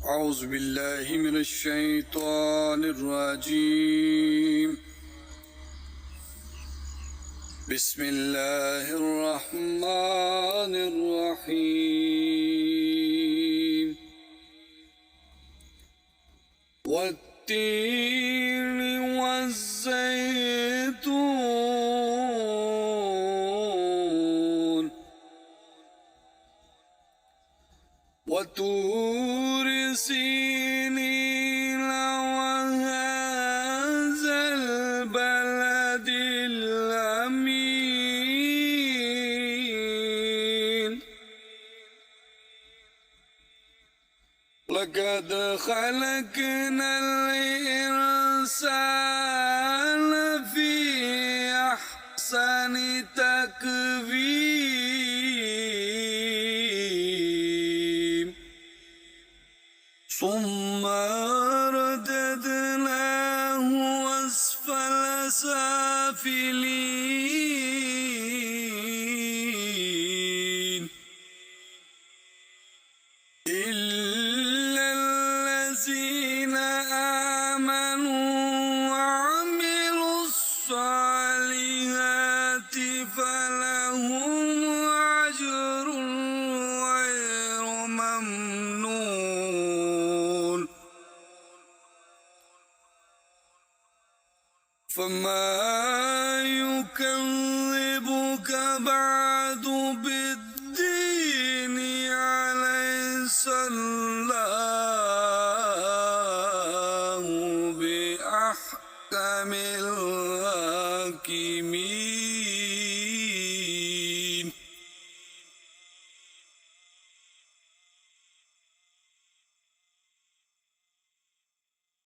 أعوذ بالله من الشيطان الرجيم. بسم الله الرحمن الرحيم. والتين والزيتون وطور سينين وهذا البلد الأمين. لقد خلقنا الإنسان في أحسن تقويم ثم رددناه أسفل سافلين إلا الذين آمنوا وعملوا الصالحات فلهم أجر غير ممنون. فما يكذبك بعد بالدين أليس